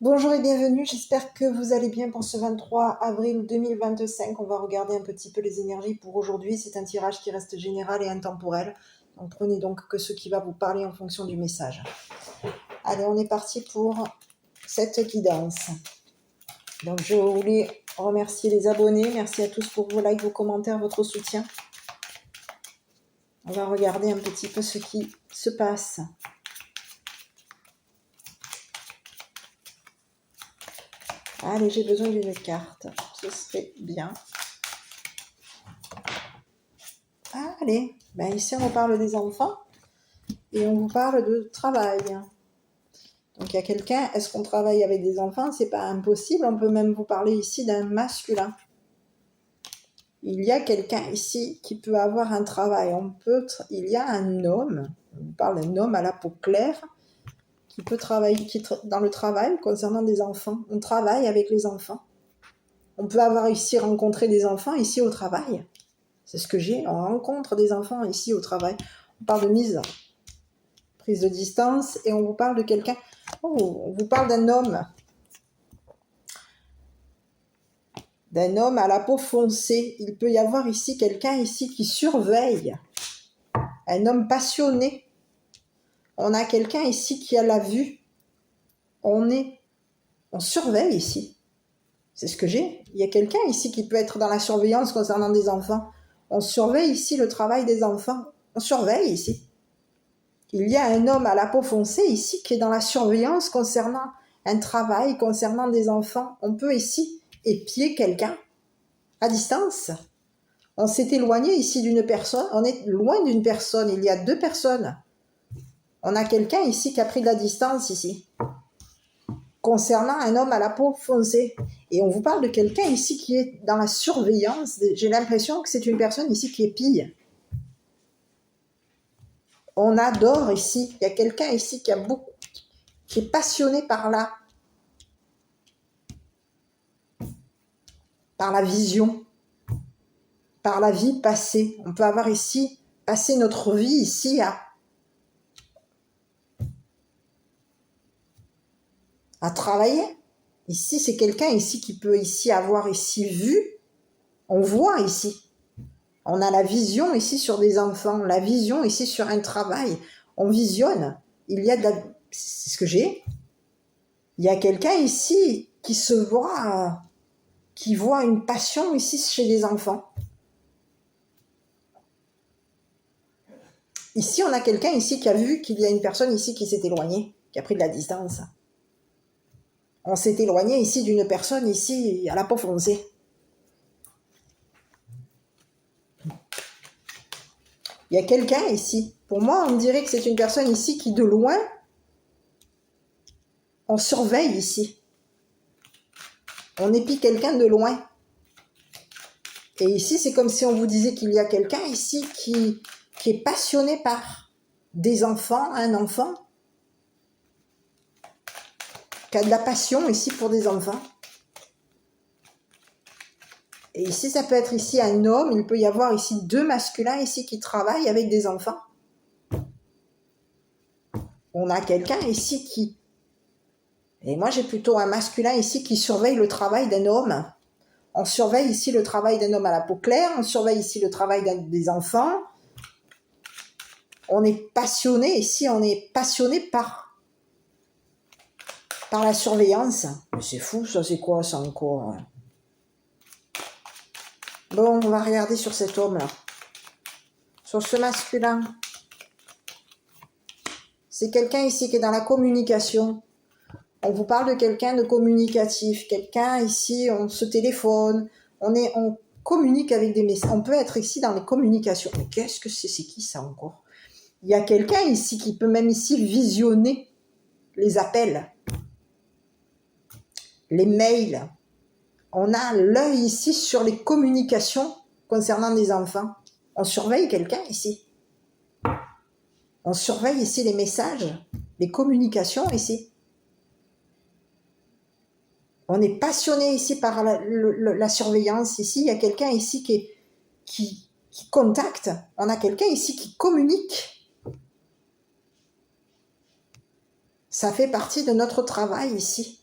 Bonjour et bienvenue, j'espère que vous allez bien pour ce 23 avril 2025. On va regarder un petit peu les énergies pour aujourd'hui. C'est un tirage qui reste général et intemporel. Donc prenez donc que ce qui va vous parler en fonction du message. Allez, on est parti pour cette guidance. Donc je voulais remercier les abonnés. Merci à tous pour vos likes, vos commentaires, votre soutien. On va regarder un petit peu ce qui se passe. Allez, j'ai besoin d'une carte. Ce serait bien. Allez, ben ici on vous parle des enfants et on vous parle de travail. Donc il y a quelqu'un, est-ce qu'on travaille avec des enfants? C'est pas impossible, on peut même vous parler ici d'un masculin. Il y a quelqu'un ici qui peut avoir un travail. Il y a un homme, on vous parle d'un homme à la peau claire, qui peut travailler dans le travail concernant des enfants. On travaille avec les enfants. On peut avoir ici rencontré des enfants ici au travail. C'est ce que j'ai, on rencontre des enfants ici au travail. On parle de prise de distance, et on vous parle de quelqu'un, on vous parle d'un homme à la peau foncée. Il peut y avoir ici quelqu'un ici qui surveille, un homme passionné. On a quelqu'un ici qui a la vue. On surveille ici. C'est ce que j'ai. Il y a quelqu'un ici qui peut être dans la surveillance concernant des enfants. On surveille ici le travail des enfants. On surveille ici. Il y a un homme à la peau foncée ici qui est dans la surveillance concernant un travail, concernant des enfants. On peut ici épier quelqu'un à distance. On s'est éloigné ici d'une personne, on est loin d'une personne, il y a deux personnes. On a quelqu'un ici qui a pris de la distance ici, concernant un homme à la peau foncée. Et on vous parle de quelqu'un ici qui est dans la surveillance. J'ai l'impression que c'est une personne ici qui épille. On adore ici, il y a quelqu'un ici qui est passionné par la vision, par la vie passée. On peut avoir ici, passé notre vie ici à travailler. Ici, c'est quelqu'un ici qui peut ici avoir ici vu. On voit ici. On a la vision ici sur des enfants, la vision ici sur un travail. On visionne. C'est ce que j'ai. Il y a quelqu'un ici qui voit une passion ici chez les enfants. Ici, on a quelqu'un ici qui a vu qu'il y a une personne ici qui s'est éloignée, qui a pris de la distance. On s'est éloigné ici d'une personne ici à la peau foncée. Il y a quelqu'un ici. Pour moi, on dirait que c'est une personne ici qui, de loin, on surveille ici. On épie quelqu'un de loin. Et ici, c'est comme si on vous disait qu'il y a quelqu'un ici qui est passionné par des enfants, un enfant, qui a de la passion ici pour des enfants. Et ici, ça peut être ici un homme, il peut y avoir ici deux masculins ici qui travaillent avec des enfants. On a quelqu'un ici qui... Et moi, j'ai plutôt un masculin ici qui surveille le travail d'un homme. On surveille ici le travail d'un homme à la peau claire, on surveille ici le travail des enfants. On est passionné ici, on est passionné par la surveillance. Mais c'est fou, ça, c'est quoi ça encore? Bon, on va regarder sur cet homme-là. Sur ce masculin. C'est quelqu'un ici qui est dans la communication. On vous parle de quelqu'un de communicatif. Quelqu'un ici, on se téléphone, on communique avec des messages. On peut être ici dans les communications. Mais qu'est-ce que c'est qui ça encore? Il y a quelqu'un ici qui peut même ici visionner les appels, les mails. On a l'œil ici sur les communications concernant des enfants. On surveille quelqu'un ici. On surveille ici les messages, les communications ici. On est passionné ici par la surveillance. Ici, il y a quelqu'un ici qui contacte. On a quelqu'un ici qui communique. Ça fait partie de notre travail ici.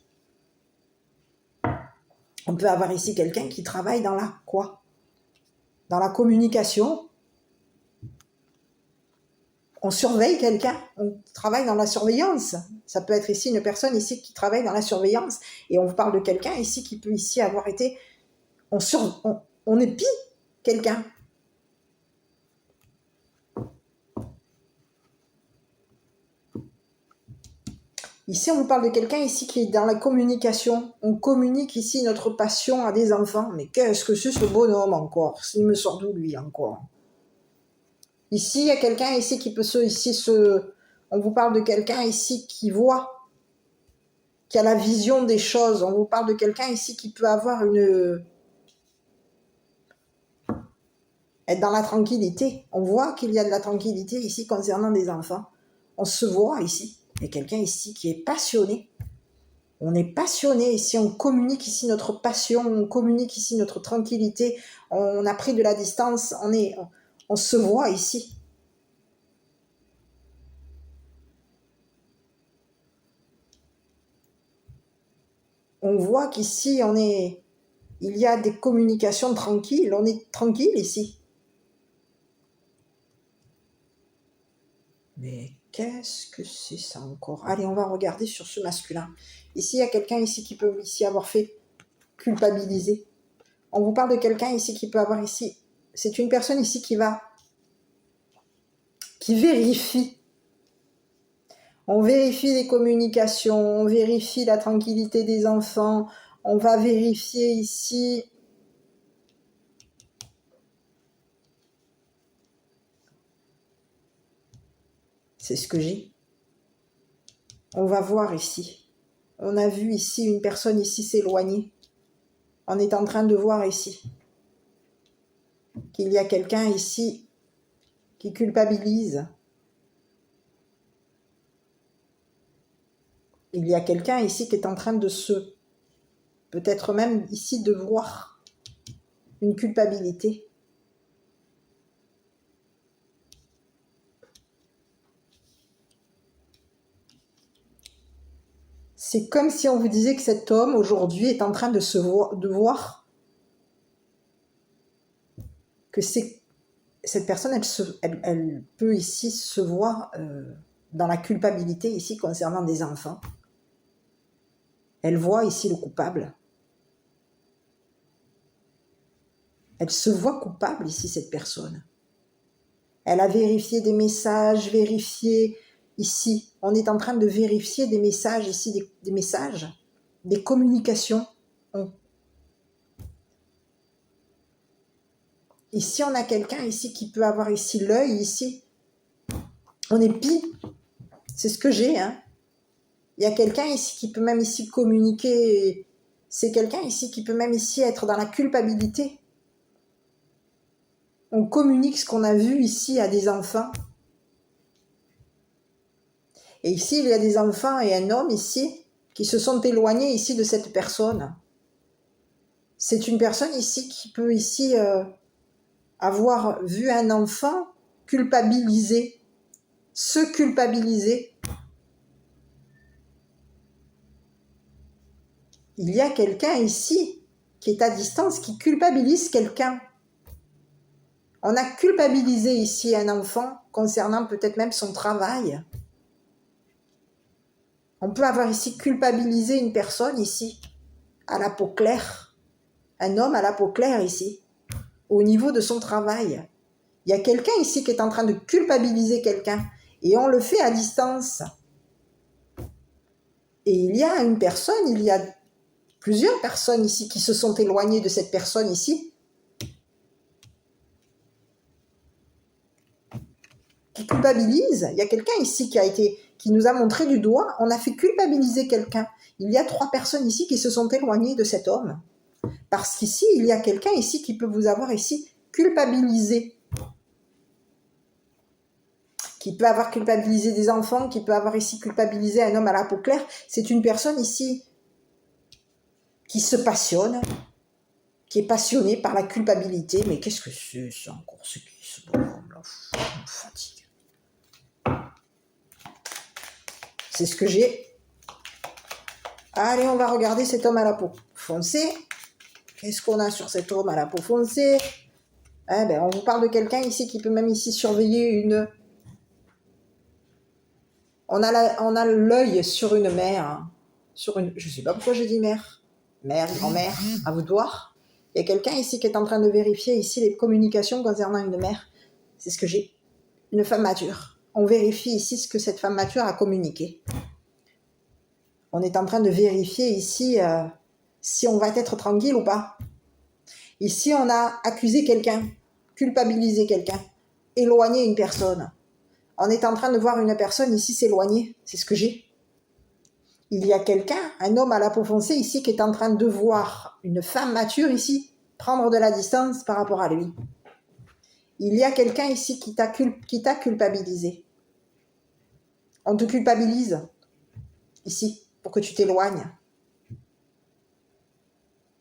On peut avoir ici quelqu'un qui travaille dans la quoi? Dans la communication. On surveille quelqu'un, on travaille dans la surveillance. Ça peut être ici une personne ici qui travaille dans la surveillance. Et on vous parle de quelqu'un ici qui peut ici avoir été... On épie quelqu'un. Ici, on vous parle de quelqu'un ici qui est dans la communication. On communique ici notre passion à des enfants. Mais qu'est-ce que c'est ce bonhomme encore? Il me sort d'où lui encore? Ici, il y a quelqu'un ici qui peut on vous parle de quelqu'un ici qui voit, qui a la vision des choses. On vous parle de quelqu'un ici qui peut avoir être dans la tranquillité. On voit qu'il y a de la tranquillité ici concernant des enfants. On se voit ici. Il y a quelqu'un ici qui est passionné. On est passionné ici, on communique ici notre passion, on communique ici notre tranquillité. On a pris de la distance, on se voit ici. On voit qu'ici, il y a des communications tranquilles, on est tranquille ici. Mais qu'est-ce que c'est ça encore? Allez, on va regarder sur ce masculin. Ici, il y a quelqu'un ici qui peut ici avoir fait culpabiliser. On vous parle de quelqu'un ici qui peut avoir ici... C'est une personne ici qui vérifie. On vérifie les communications, on vérifie la tranquillité des enfants, on va vérifier ici... C'est ce que j'ai. On va voir ici. On a vu ici une personne ici s'éloigner. On est en train de voir ici qu'il y a quelqu'un ici qui culpabilise. Il y a quelqu'un ici qui est en train de peut-être même ici de voir une culpabilité. C'est comme si on vous disait que cet homme aujourd'hui est en train de voir que cette personne, elle peut ici se voir dans la culpabilité ici concernant des enfants. Elle voit ici le coupable. Elle se voit coupable ici, cette personne. Elle a vérifié des messages, vérifié ici. On est en train de vérifier des messages ici, des messages, des communications. Ici, on a quelqu'un ici qui peut avoir ici l'œil, ici. On épie. C'est ce que j'ai, hein. Il y a quelqu'un ici qui peut même ici communiquer. C'est quelqu'un ici qui peut même ici être dans la culpabilité. On communique ce qu'on a vu ici à des enfants. Et ici, il y a des enfants et un homme ici qui se sont éloignés ici de cette personne. C'est une personne ici qui peut ici avoir vu un enfant culpabilisé, se culpabiliser. Il y a quelqu'un ici qui est à distance, qui culpabilise quelqu'un. On a culpabilisé ici un enfant concernant peut-être même son travail. On peut avoir ici culpabilisé une personne ici, à la peau claire. Un homme à la peau claire ici, au niveau de son travail. Il y a quelqu'un ici qui est en train de culpabiliser quelqu'un. Et on le fait à distance. Et il y a une personne, il y a plusieurs personnes ici qui se sont éloignées de cette personne ici. Qui culpabilise. Il y a quelqu'un ici qui nous a montré du doigt. On a fait culpabiliser quelqu'un. Il y a 3 personnes ici qui se sont éloignées de cet homme. Parce qu'ici, il y a quelqu'un ici qui peut vous avoir ici culpabilisé. Qui peut avoir culpabilisé des enfants, qui peut avoir ici culpabilisé un homme à la peau claire. C'est une personne ici qui se passionne, qui est passionnée par la culpabilité. Mais qu'est-ce que c'est ça encore? C'est qui ce bonhomme-là? On me fatigue. C'est ce que j'ai. Allez, on va regarder cet homme à la peau foncée. Qu'est-ce qu'on a sur cet homme à la peau foncée? On vous parle de quelqu'un ici qui peut même ici surveiller une... On a l'œil sur une mère. Je ne sais pas pourquoi je dis mère. Mère, grand-mère, à vous de voir. Il y a quelqu'un ici qui est en train de vérifier ici les communications concernant une mère. C'est ce que j'ai. Une femme mature. On vérifie ici ce que cette femme mature a communiqué. On est en train de vérifier ici si on va être tranquille ou pas. Ici, on a accusé quelqu'un, culpabilisé quelqu'un, éloigné une personne. On est en train de voir une personne ici s'éloigner. C'est ce que j'ai. Il y a quelqu'un, un homme à la peau foncée ici, qui est en train de voir une femme mature ici prendre de la distance par rapport à lui. Il y a quelqu'un ici qui t'a culpabilisé. On te culpabilise ici pour que tu t'éloignes.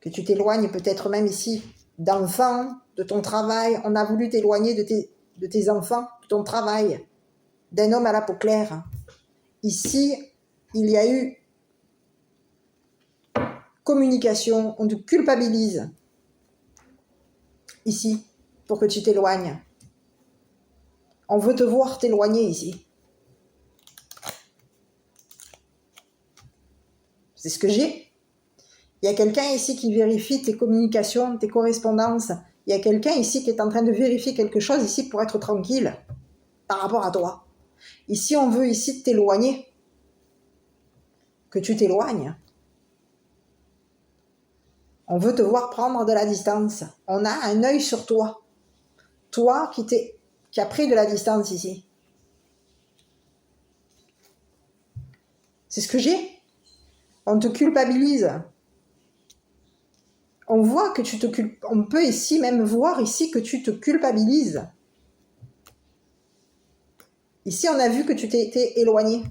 Que tu t'éloignes peut-être même ici d'enfants, de ton travail. On a voulu t'éloigner de tes enfants, de ton travail, d'un homme à la peau claire. Ici, il y a eu communication, on te culpabilise ici pour que tu t'éloignes. On veut te voir t'éloigner ici. C'est ce que j'ai. Il y a quelqu'un ici qui vérifie tes communications, tes correspondances. Il y a quelqu'un ici qui est en train de vérifier quelque chose ici pour être tranquille par rapport à toi. Ici, on veut ici t'éloigner. Que tu t'éloignes. On veut te voir prendre de la distance. On a un œil sur toi. Toi qui a pris de la distance ici. C'est ce que j'ai. On te culpabilise. On voit que on peut ici même voir ici que tu te culpabilises. Ici, on a vu que tu t'es été éloigné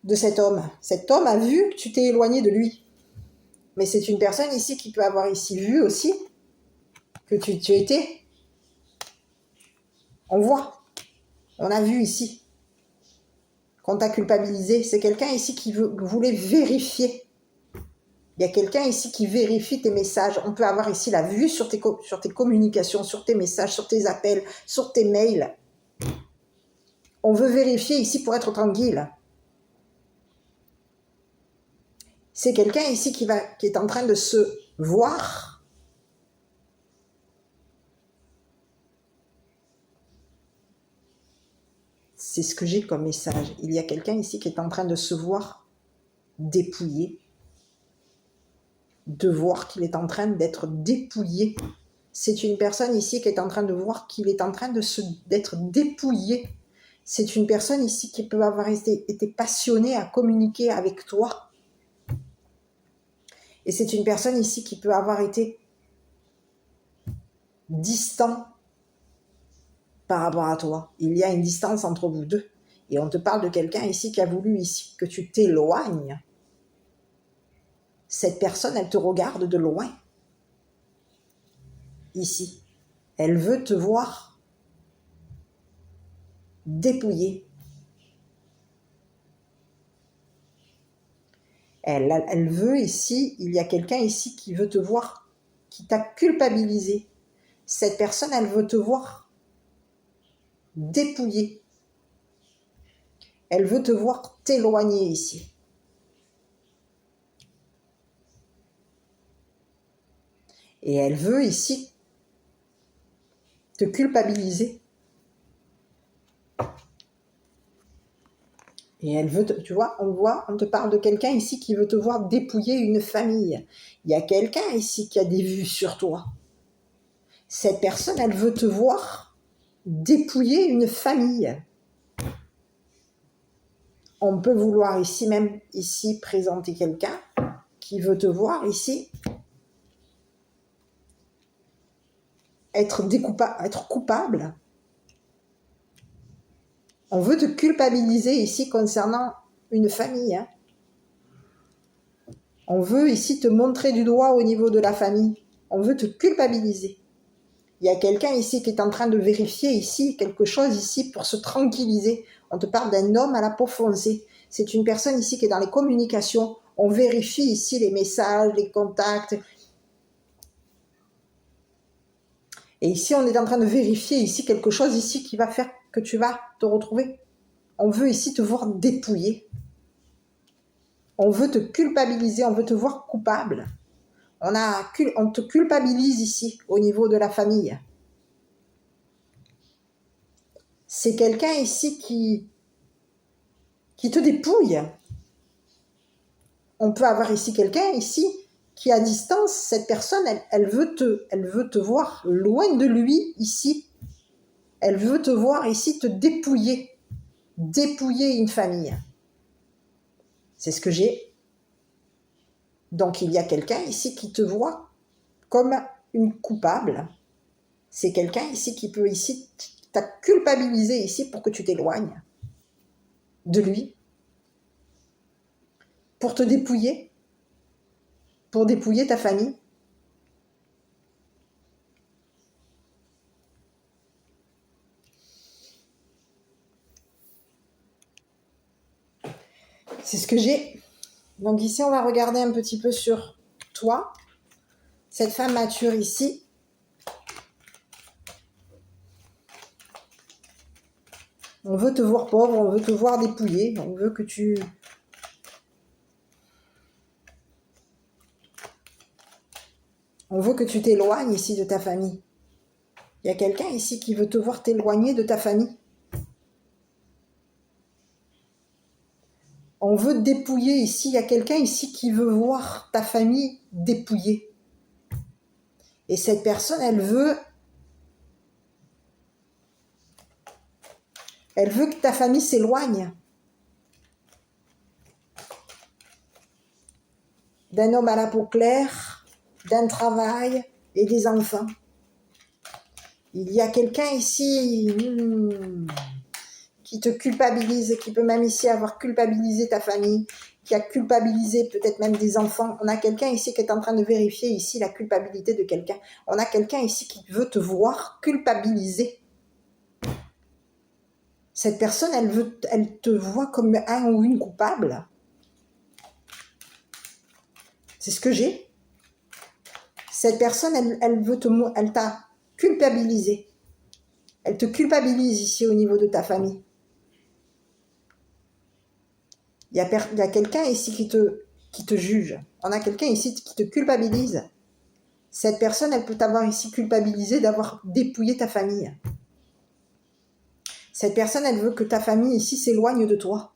de cet homme. Cet homme a vu que tu t'es éloigné de lui. Mais c'est une personne ici qui peut avoir ici vu aussi que tu étais. On voit. On a vu ici qu'on t'a culpabilisé. C'est quelqu'un ici qui voulait vérifier. Il y a quelqu'un ici qui vérifie tes messages. On peut avoir ici la vue sur tes communications, sur tes messages, sur tes appels, sur tes mails. On veut vérifier ici pour être tranquille. C'est quelqu'un ici qui est en train de se voir. C'est ce que j'ai comme message. Il y a quelqu'un ici qui est en train de se voir dépouillé. De voir qu'il est en train d'être dépouillé. C'est une personne ici qui est en train de voir qu'il est en train d'être dépouillé. C'est une personne ici qui peut avoir été passionnée à communiquer avec toi. Et c'est une personne ici qui peut avoir été distant par rapport à toi. Il y a une distance entre vous deux. Et on te parle de quelqu'un ici qui a voulu ici que tu t'éloignes. Cette personne, elle te regarde de loin. Ici. Elle veut te voir dépouillé. Elle veut ici, il y a quelqu'un ici qui veut te voir, qui t'a culpabilisé. Cette personne, elle veut te voir dépouillé. Elle veut te voir t'éloigner ici. Et elle veut ici te culpabiliser. Et elle veut, tu vois, on te parle de quelqu'un ici qui veut te voir dépouiller une famille. Il y a quelqu'un ici qui a des vues sur toi. Cette personne, elle veut te voir dépouiller une famille. On peut vouloir ici même, ici, présenter quelqu'un qui veut te voir ici être coupable. On veut te culpabiliser ici concernant une famille. Hein. On veut ici te montrer du doigt au niveau de la famille. On veut te culpabiliser. Il y a quelqu'un ici qui est en train de vérifier ici quelque chose ici pour se tranquilliser. On te parle d'un homme à la peau foncée. C'est une personne ici qui est dans les communications. On vérifie ici les messages, les contacts. Et ici, on est en train de vérifier ici quelque chose ici qui va faire que tu vas te retrouver. On veut ici te voir dépouillé. On veut te culpabiliser, on veut te voir coupable. On te culpabilise ici, au niveau de la famille. C'est quelqu'un ici qui te dépouille. On peut avoir ici quelqu'un ici qui à distance, cette personne, elle veut te voir loin de lui ici. Elle veut te voir ici te dépouiller une famille. C'est ce que j'ai. Donc il y a quelqu'un ici qui te voit comme une coupable. C'est quelqu'un ici qui peut ici t'a culpabilisé ici pour que tu t'éloignes de lui, pour te dépouiller, pour dépouiller ta famille. C'est ce que j'ai. Donc ici, on va regarder un petit peu sur toi. Cette femme mature ici. On veut te voir pauvre, on veut te voir dépouillé, on veut que tu... On veut que tu t'éloignes ici de ta famille. Il y a quelqu'un ici qui veut te voir t'éloigner de ta famille. On veut te dépouiller ici. Il y a quelqu'un ici qui veut voir ta famille dépouillée. Et cette personne, elle veut que ta famille s'éloigne d'un homme à la peau claire, d'un travail et des enfants. Il y a quelqu'un ici qui te culpabilise, qui peut même ici avoir culpabilisé ta famille, qui a culpabilisé peut-être même des enfants. On a quelqu'un ici qui est en train de vérifier ici la culpabilité de quelqu'un. On a quelqu'un ici qui veut te voir culpabiliser. Cette personne, elle te voit comme un ou une coupable. C'est ce que j'ai. Cette personne, elle t'a culpabilisé. Elle te culpabilise ici au niveau de ta famille. Il y a quelqu'un ici qui te juge. On a quelqu'un ici qui te culpabilise. Cette personne, elle peut t'avoir ici culpabilisé d'avoir dépouillé ta famille. Cette personne, elle veut que ta famille ici s'éloigne de toi.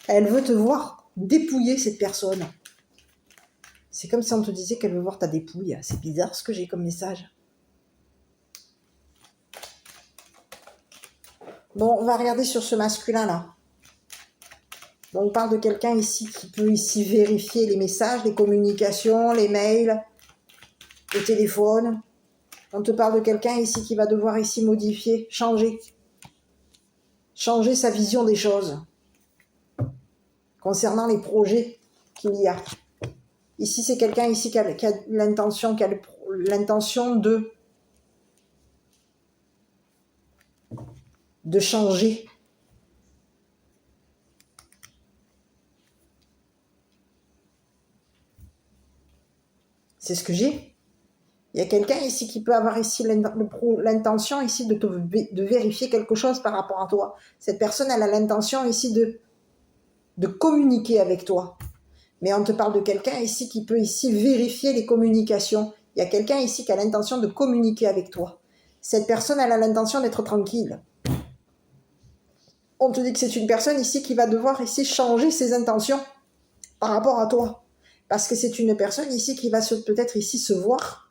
Elle veut te voir dépouiller cette personne. C'est comme si on te disait qu'elle veut voir ta dépouille. C'est bizarre ce que j'ai comme message. Bon, on va regarder sur ce masculin-là. Donc, on parle de quelqu'un ici qui peut ici vérifier les messages, les communications, les mails, le téléphone. On te parle de quelqu'un ici qui va devoir ici modifier, changer sa vision des choses concernant les projets qu'il y a. Ici, c'est quelqu'un ici qui a l'intention de changer. C'est ce que j'ai. Il y a quelqu'un ici qui peut avoir ici l'intention ici de vérifier quelque chose par rapport à toi. Cette personne, elle a l'intention ici de communiquer avec toi. Mais on te parle de quelqu'un ici qui peut ici vérifier les communications. Il y a quelqu'un ici qui a l'intention de communiquer avec toi. Cette personne, elle a l'intention d'être tranquille. On te dit que c'est une personne ici qui va devoir ici changer ses intentions par rapport à toi. Parce que c'est une personne ici qui va peut-être ici se voir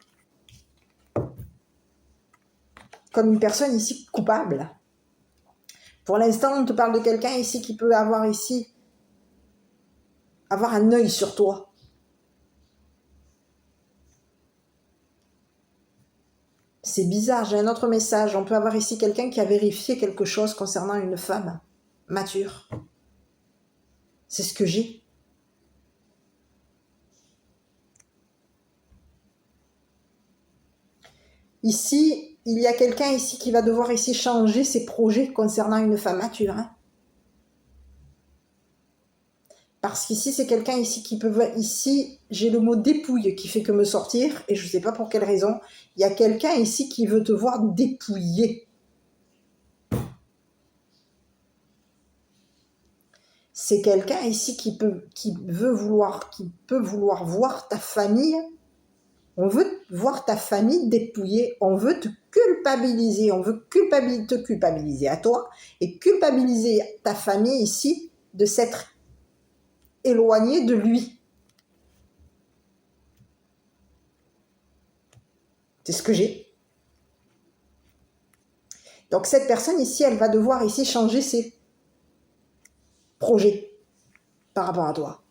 comme une personne ici coupable. Pour l'instant, on te parle de quelqu'un ici qui peut avoir un œil sur toi. C'est bizarre, j'ai un autre message. On peut avoir ici quelqu'un qui a vérifié quelque chose concernant une femme mature. C'est ce que j'ai. Ici, il y a quelqu'un ici qui va devoir ici changer ses projets concernant une femme mature. Parce qu'ici, c'est quelqu'un ici qui peut... Ici, j'ai le mot dépouille qui fait que me sortir, et je ne sais pas pour quelle raison. Il y a quelqu'un ici qui veut te voir dépouillé. C'est quelqu'un ici qui peut vouloir voir ta famille. On veut voir ta famille dépouillée. On veut te culpabiliser. On veut te culpabiliser à toi et culpabiliser ta famille ici de s'être éloignée de lui. C'est ce que j'ai. Donc cette personne ici, elle va devoir ici changer ses projets par rapport à toi.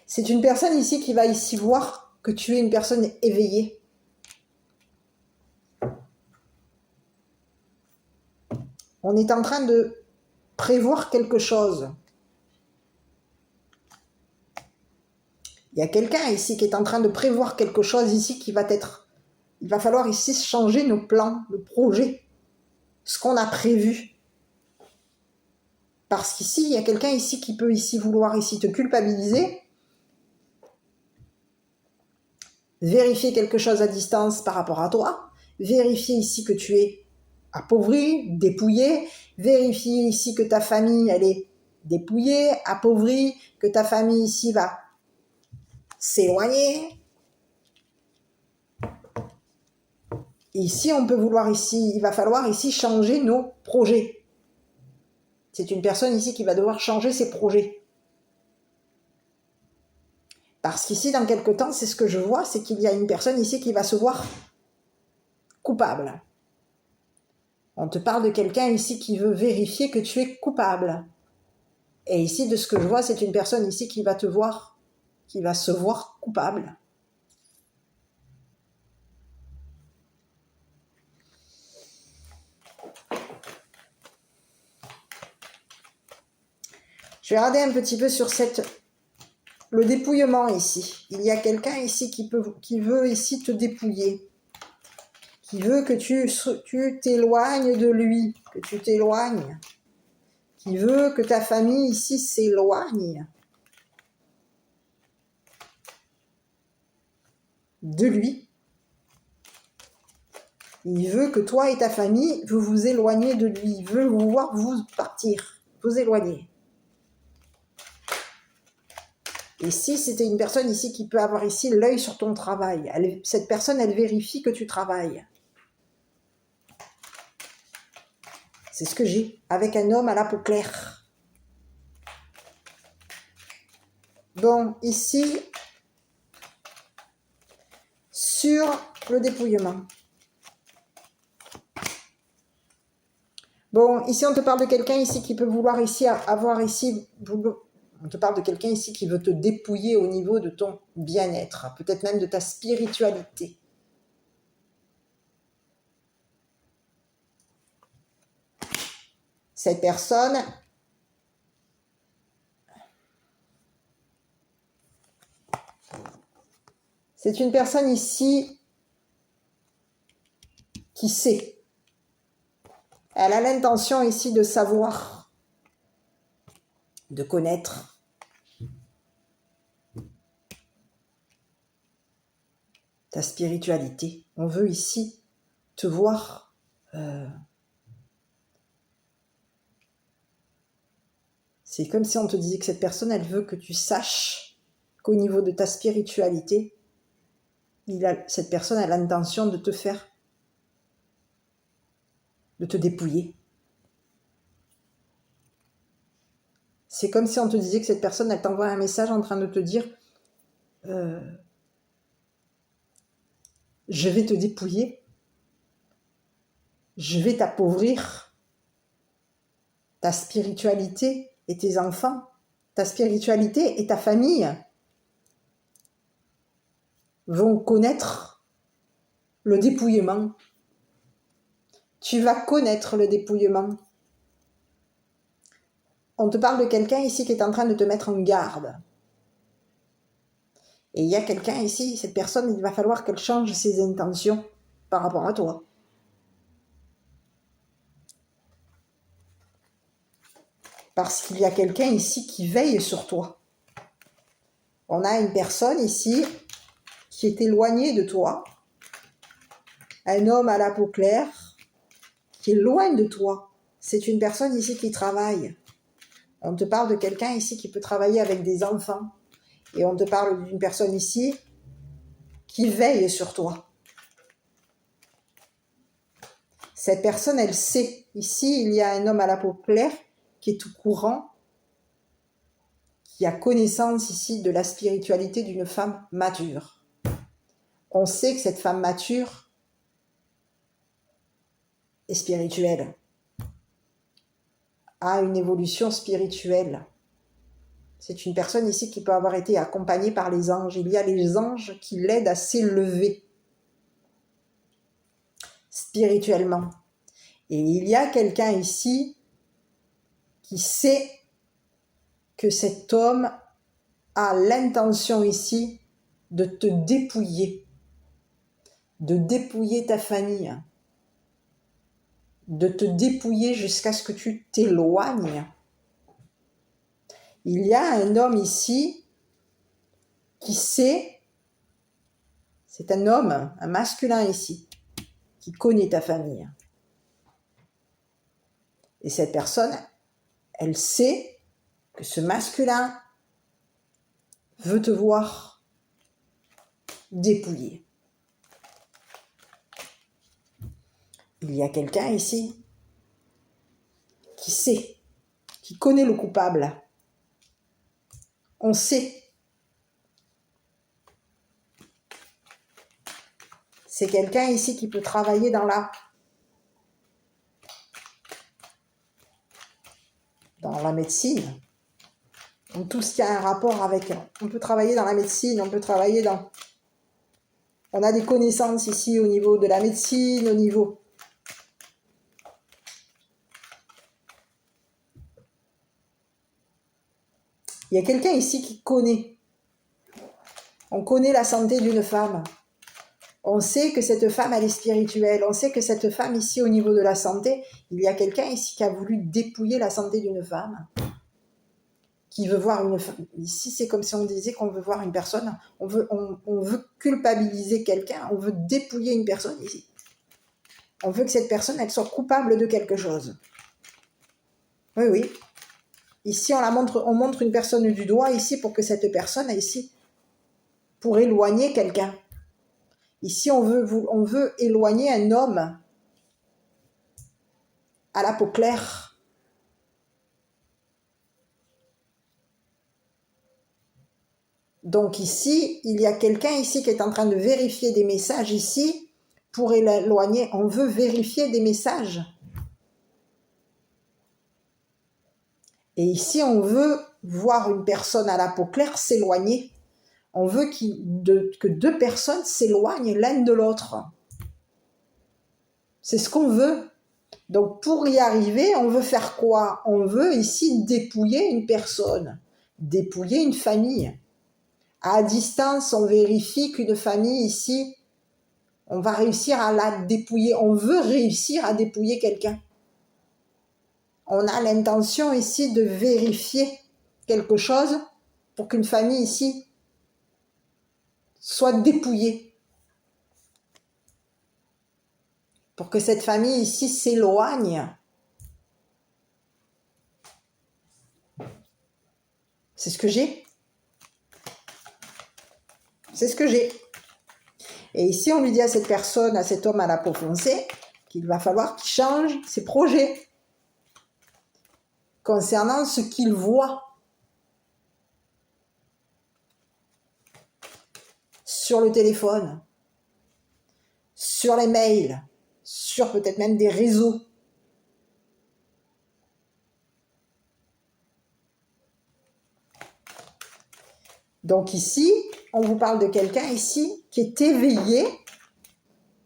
C'est une personne ici qui va ici voir que tu es une personne éveillée. On est en train de prévoir quelque chose. Il y a quelqu'un ici qui est en train de prévoir quelque chose ici qui va être... Il va falloir ici changer nos plans, le projet, ce qu'on a prévu. Parce qu'ici, il y a quelqu'un ici qui peut ici vouloir ici te culpabiliser, vérifier quelque chose à distance par rapport à toi, vérifier ici que tu es appauvri, dépouillé, vérifier ici que ta famille, elle est dépouillée, appauvrie, que ta famille ici va s'éloigner. Ici, on peut vouloir ici, il va falloir ici changer nos projets. C'est une personne ici qui va devoir changer ses projets. Parce qu'ici, dans quelque temps, c'est ce que je vois, c'est qu'il y a une personne ici qui va se voir coupable. On te parle de quelqu'un ici qui veut vérifier que tu es coupable. Et ici, de ce que je vois, c'est une personne ici qui va te voir, qui va se voir coupable. Je vais regarder un petit peu sur le dépouillement ici. Il y a quelqu'un ici qui veut ici te dépouiller, qui veut que tu t'éloignes de lui, que tu t'éloignes, qui veut que ta famille ici s'éloigne de lui. Il veut que toi et ta famille, vous vous éloignez de lui. Il veut vous voir vous partir, vous éloigner. Et si c'était une personne ici qui peut avoir ici l'œil sur ton travail, cette personne, elle vérifie que tu travailles. C'est ce que j'ai, avec un homme à la peau claire. Bon, ici, sur le dépouillement. Bon, ici, on te parle de quelqu'un ici qui peut vouloir ici avoir ici... On te parle de quelqu'un ici qui veut te dépouiller au niveau de ton bien-être, peut-être même de ta spiritualité. Cette personne, c'est une personne ici qui sait. Elle a l'intention ici de savoir, de connaître. Ta spiritualité. On veut ici te voir c'est comme si on te disait que cette personne, elle veut que tu saches qu'au niveau de ta spiritualité, cette personne a l'intention de te faire, de te dépouiller. C'est comme si on te disait que cette personne, elle t'envoie un message en train de te dire je vais te dépouiller, je vais t'appauvrir, ta spiritualité et tes enfants, ta spiritualité et ta famille vont connaître le dépouillement. Tu vas connaître le dépouillement. On te parle de quelqu'un ici qui est en train de te mettre en garde. Et il y a quelqu'un ici, cette personne, il va falloir qu'elle change ses intentions par rapport à toi. Parce qu'il y a quelqu'un ici qui veille sur toi. On a une personne ici qui est éloignée de toi. Un homme à la peau claire qui est loin de toi. C'est une personne ici qui travaille. On te parle de quelqu'un ici qui peut travailler avec des enfants. Et on te parle d'une personne ici qui veille sur toi. Cette personne, elle sait. Ici, il y a un homme à la peau claire qui est tout courant, qui a connaissance ici de la spiritualité d'une femme mature. On sait que cette femme mature est spirituelle, a une évolution spirituelle. C'est une personne ici qui peut avoir été accompagnée par les anges. Il y a les anges qui l'aident à s'élever spirituellement. Et il y a quelqu'un ici qui sait que cet homme a l'intention ici de te dépouiller, ta famille, de te dépouiller jusqu'à ce que tu t'éloignes. Il y a un homme ici qui sait, c'est un homme, un masculin ici, qui connaît ta famille. Et cette personne, elle sait que ce masculin veut te voir dépouillé. Il y a quelqu'un ici qui sait, qui connaît le coupable. On sait. C'est quelqu'un ici qui peut travailler dans la médecine. Donc, tout ce qui a un rapport avec... On peut travailler dans la médecine, on peut travailler dans... On a des connaissances ici au niveau de la médecine, au niveau... Il y a quelqu'un ici qui connaît. On connaît la santé d'une femme. On sait que cette femme, elle est spirituelle. On sait que cette femme ici, au niveau de la santé, il y a quelqu'un ici qui a voulu dépouiller la santé d'une femme. Qui veut voir une femme. Ici, c'est comme si on disait qu'on veut voir une personne. On veut culpabiliser quelqu'un. On veut dépouiller une personne ici. On veut que cette personne, elle soit coupable de quelque chose. Oui, oui. Ici, on montre une personne du doigt ici pour que cette personne, ici, pour éloigner quelqu'un. Ici, on veut éloigner un homme à la peau claire. Donc ici, il y a quelqu'un ici qui est en train de vérifier des messages ici pour éloigner. On veut vérifier des messages. Et ici, on veut voir une personne à la peau claire s'éloigner. On veut que deux personnes s'éloignent l'une de l'autre. C'est ce qu'on veut. Donc, pour y arriver, on veut faire quoi? On veut ici dépouiller une personne, dépouiller une famille. À distance, on vérifie qu'une famille ici, on va réussir à la dépouiller. On veut réussir à dépouiller quelqu'un. On a l'intention ici de vérifier quelque chose pour qu'une famille ici soit dépouillée. Pour que cette famille ici s'éloigne. C'est ce que j'ai. C'est ce que j'ai. Et ici, on lui dit à cette personne, à cet homme à la peau foncée, qu'il va falloir qu'il change ses projets concernant ce qu'il voit sur le téléphone, sur les mails, sur peut-être même des réseaux. Donc ici, on vous parle de quelqu'un ici qui est éveillé,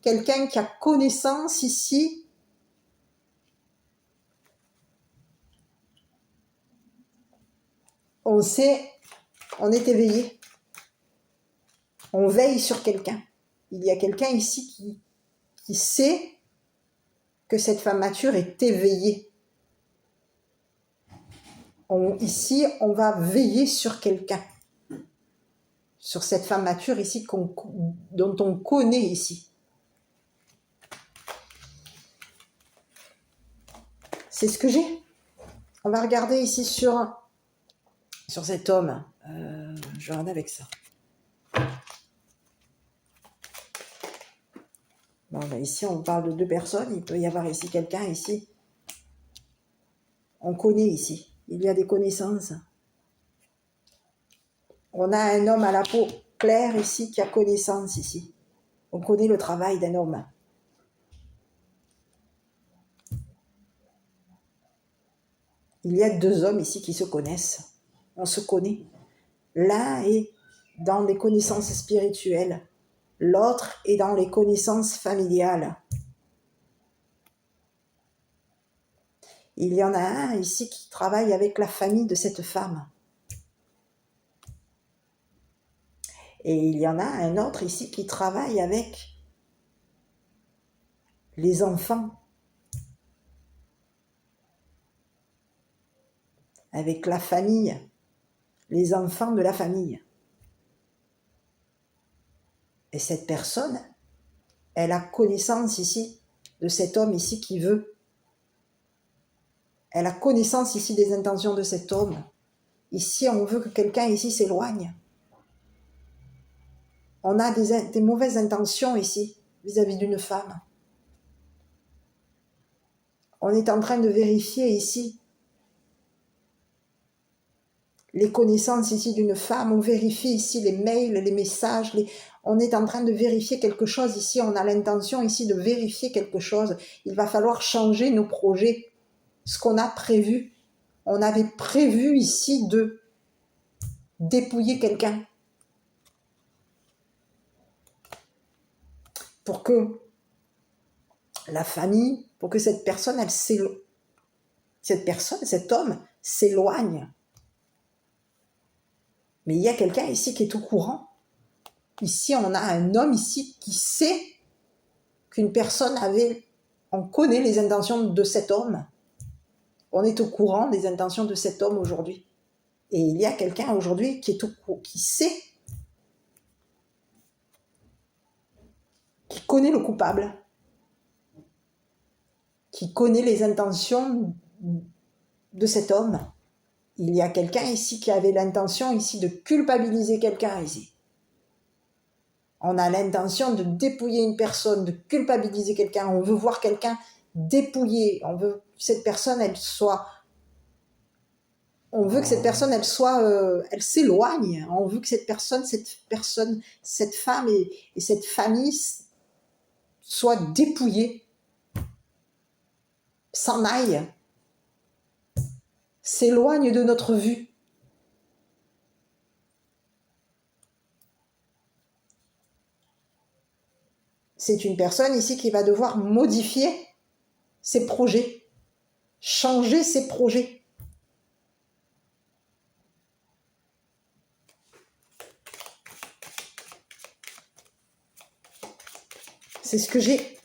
quelqu'un qui a connaissance ici on sait, on est éveillé. On veille sur quelqu'un. Il y a quelqu'un ici qui sait que cette femme mature est éveillée. Ici, on va veiller sur quelqu'un. Sur cette femme mature ici, dont on connaît ici. C'est ce que j'ai. On va regarder ici sur cet homme. Je vais regarder avec ça. Bon, ben ici, on parle de 2 personnes. Il peut y avoir ici quelqu'un ici. On connaît ici. Il y a des connaissances. On a un homme à la peau claire ici qui a connaissance ici. On connaît le travail d'un homme. Il y a 2 hommes ici qui se connaissent. On se connaît. L'un est dans les connaissances spirituelles. L'autre est dans les connaissances familiales. Il y en a un ici qui travaille avec la famille de cette femme. Et il y en a un autre ici qui travaille avec les enfants. Avec la famille. Les enfants de la famille. Et cette personne, elle a connaissance ici de cet homme ici qui veut. Elle a connaissance ici des intentions de cet homme. Ici, on veut que quelqu'un ici s'éloigne. On a des mauvaises intentions ici vis-à-vis d'une femme. On est en train de vérifier ici les connaissances ici d'une femme. On vérifie ici les mails, les messages. On est en train de vérifier quelque chose ici. On a l'intention ici de vérifier quelque chose. Il va falloir changer nos projets. Ce qu'on a prévu. On avait prévu ici de dépouiller quelqu'un. Pour que la famille, pour que cette personne, cet homme s'éloigne. Mais il y a quelqu'un ici qui est au courant. Ici, on a un homme ici qui sait qu'une personne on connaît les intentions de cet homme. On est au courant des intentions de cet homme aujourd'hui. Et il y a quelqu'un aujourd'hui qui sait, qui connaît le coupable, qui connaît les intentions de cet homme. Il y a quelqu'un ici qui avait l'intention ici de culpabiliser quelqu'un ici. On a l'intention de dépouiller une personne, de culpabiliser quelqu'un. On veut voir quelqu'un dépouillé. On veut que cette personne, elle s'éloigne. On veut que cette femme et cette famille soient dépouillées, s'en aillent, s'éloignent de notre vue. C'est une personne ici qui va devoir modifier ses projets, changer ses projets. C'est ce que j'ai.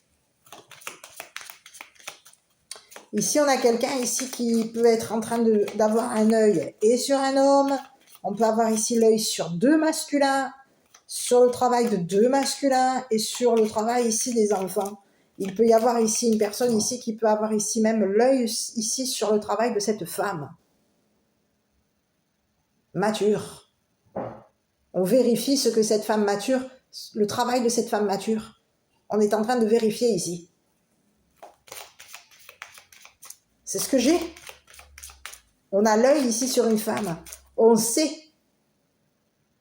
Ici, on a quelqu'un ici qui peut être en train d'avoir un œil et sur un homme. On peut avoir ici l'œil sur 2 masculins, sur le travail de 2 masculins et sur le travail ici des enfants. Il peut y avoir ici une personne ici qui peut avoir ici même l'œil ici sur le travail de cette femme. Mature. On vérifie ce que cette femme mature, le travail de cette femme mature. On est en train de vérifier ici. C'est ce que j'ai. On a l'œil ici sur une femme. On sait.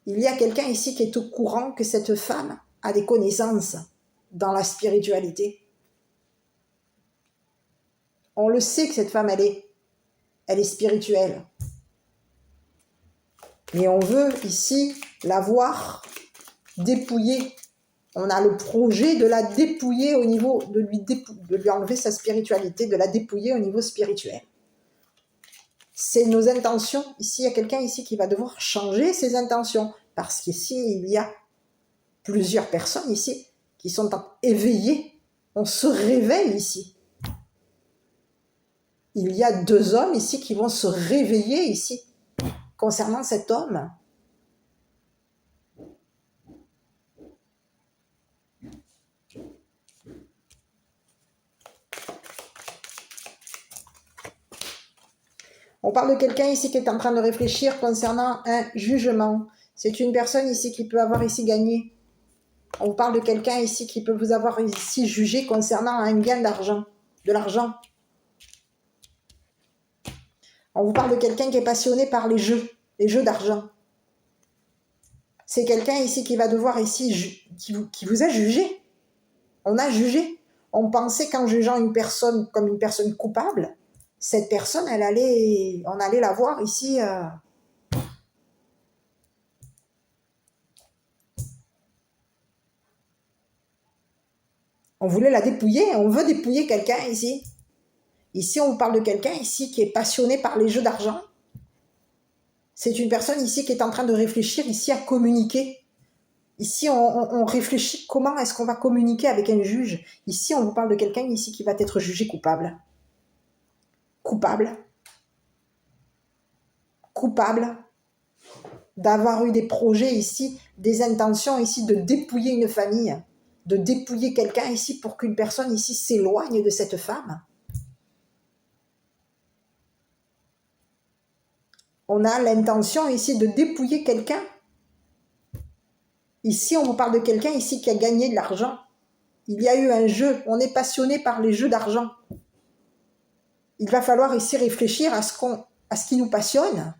Il y a quelqu'un ici qui est au courant que cette femme a des connaissances dans la spiritualité. On le sait que cette femme, elle est spirituelle. Mais on veut ici la voir dépouillée. On a le projet de la dépouiller au niveau, de lui enlever sa spiritualité, de la dépouiller au niveau spirituel. C'est nos intentions. Ici, il y a quelqu'un ici qui va devoir changer ses intentions. Parce qu'ici, il y a plusieurs personnes ici qui sont éveillées. On se réveille ici. il y a deux hommes ici qui vont se réveiller ici, concernant cet homme. On parle de quelqu'un ici qui est en train de réfléchir concernant un jugement. C'est une personne ici qui peut avoir ici gagné. On parle de quelqu'un ici qui peut vous avoir ici jugé concernant un gain d'argent, de l'argent. On vous parle de quelqu'un qui est passionné par les jeux d'argent. C'est quelqu'un ici qui va devoir ici, qui vous a jugé. On a jugé. On pensait qu'en jugeant une personne comme une personne coupable, cette personne, on allait la voir ici. On voulait la dépouiller, on veut dépouiller quelqu'un ici. Ici, on vous parle de quelqu'un ici qui est passionné par les jeux d'argent. C'est une personne ici qui est en train de réfléchir ici à communiquer. Ici, on réfléchit comment est-ce qu'on va communiquer avec un juge. Ici, on vous parle de quelqu'un ici qui va être jugé coupable. Coupable d'avoir eu des projets ici, des intentions ici de dépouiller une famille, de dépouiller quelqu'un ici pour qu'une personne ici s'éloigne de cette femme. On a l'intention ici de dépouiller quelqu'un. Ici, on vous parle de quelqu'un ici qui a gagné de l'argent. Il y a eu un jeu, on est passionné par les jeux d'argent. Il va falloir ici réfléchir à ce qui nous passionne.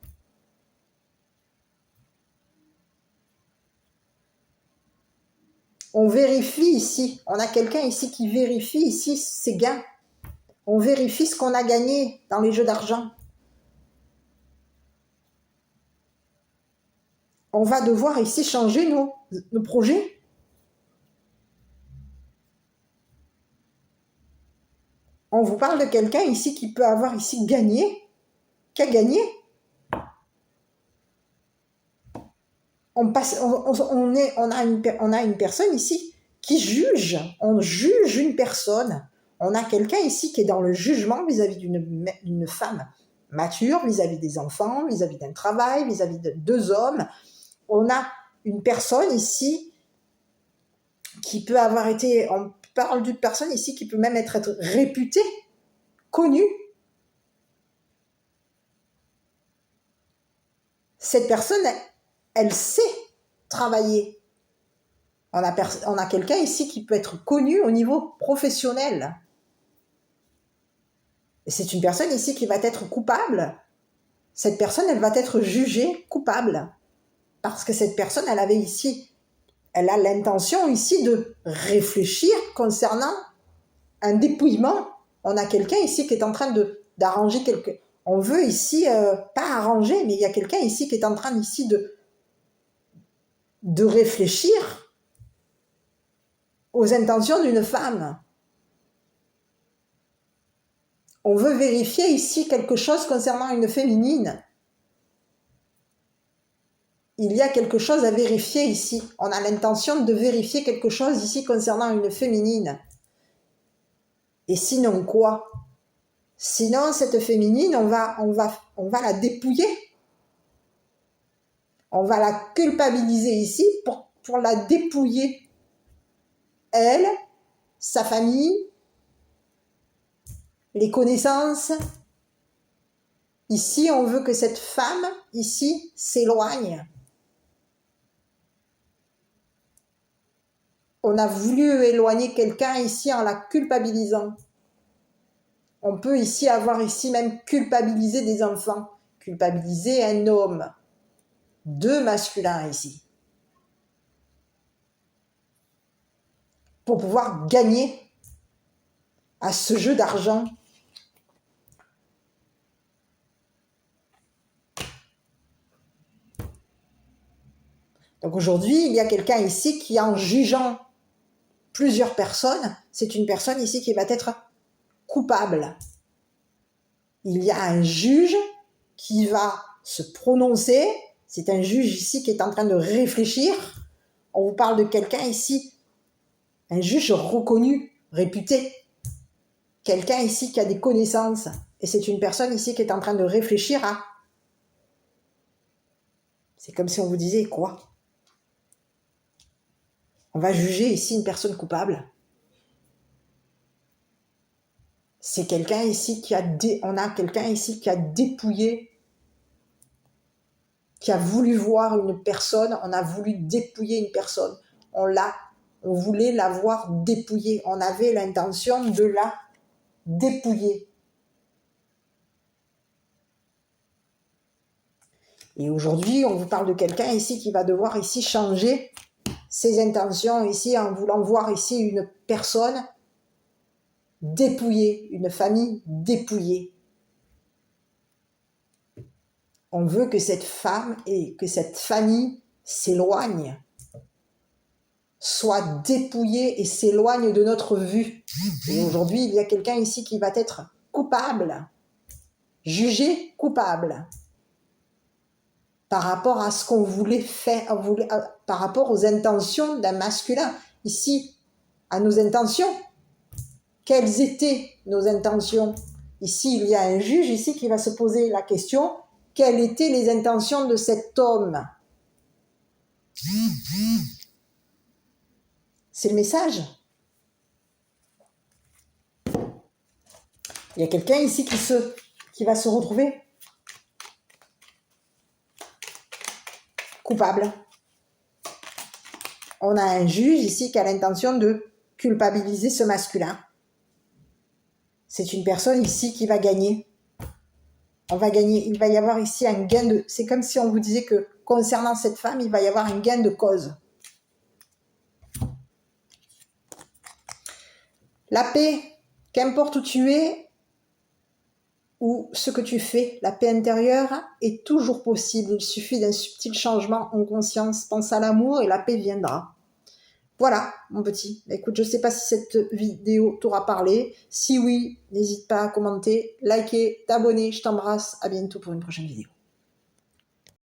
On vérifie ici, on a quelqu'un ici qui vérifie ici ses gains. On vérifie ce qu'on a gagné dans les jeux d'argent. On va devoir ici changer nos projets. On vous parle de quelqu'un ici qui peut avoir ici gagné, qui a gagné. On a une personne ici qui juge. On juge une personne. On a quelqu'un ici qui est dans le jugement vis-à-vis d'une femme mature, vis-à-vis des enfants, vis-à-vis d'un travail, vis-à-vis de deux hommes. On a une personne ici qui peut avoir été... On parle d'une personne ici qui peut même être réputée, connue. Cette personne, elle sait travailler. On a quelqu'un ici qui peut être connu au niveau professionnel. Et c'est une personne ici qui va être coupable. Cette personne, elle va être jugée coupable. Parce que cette personne, elle a l'intention ici de réfléchir concernant un dépouillement. On a quelqu'un ici qui est en train d'arranger quelque... On veut ici, pas arranger, mais il y a quelqu'un ici qui est en train ici de réfléchir aux intentions d'une femme. On veut vérifier ici quelque chose concernant une féminine. Il y a quelque chose à vérifier ici. On a l'intention de vérifier quelque chose ici concernant une féminine. Et sinon quoi? Sinon, cette féminine, on va la dépouiller. On va la culpabiliser ici pour la dépouiller. Elle, sa famille, les connaissances. Ici, on veut que cette femme, ici, s'éloigne. On a voulu éloigner quelqu'un ici en la culpabilisant. On peut ici avoir ici même culpabilisé des enfants, culpabiliser un homme, deux masculins ici, pour pouvoir gagner à ce jeu d'argent. Donc aujourd'hui, il y a quelqu'un ici qui, en jugeant plusieurs personnes, c'est une personne ici qui va être coupable. Il y a un juge qui va se prononcer. C'est un juge ici qui est en train de réfléchir. On vous parle de quelqu'un ici, un juge reconnu, réputé. Quelqu'un ici qui a des connaissances. Et c'est une personne ici qui est en train de réfléchir à... C'est comme si on vous disait quoi? On va juger ici une personne coupable. C'est quelqu'un ici qui a... On a quelqu'un ici qui a dépouillé, qui a voulu voir une personne, on a voulu dépouiller une personne. On voulait la voir dépouillée. On avait l'intention de la dépouiller. Et aujourd'hui, on vous parle de quelqu'un ici qui va devoir ici changer ses intentions ici en voulant voir ici une personne dépouillée, une famille dépouillée. On veut que cette femme et que cette famille s'éloigne, soit dépouillée et s'éloigne de notre vue. Et aujourd'hui, il y a quelqu'un ici qui va être coupable, jugé coupable, par rapport à ce qu'on voulait faire, par rapport aux intentions d'un masculin. Ici, à nos intentions. Quelles étaient nos intentions? Ici, il y a un juge ici qui va se poser la question, quelles étaient les intentions de cet homme? C'est le message. Il y a quelqu'un ici qui va se retrouver coupable. On a un juge ici qui a l'intention de culpabiliser ce masculin. C'est une personne ici qui va gagner. On va gagner. Il va y avoir ici un gain de... C'est comme si on vous disait que concernant cette femme, il va y avoir un gain de cause. La paix, qu'importe où tu es ou ce que tu fais, la paix intérieure est toujours possible. Il suffit d'un subtil changement en conscience. Pense à l'amour et la paix viendra. Voilà, mon petit. Écoute, je ne sais pas si cette vidéo t'aura parlé. Si oui, n'hésite pas à commenter, liker, t'abonner. Je t'embrasse. À bientôt pour une prochaine vidéo.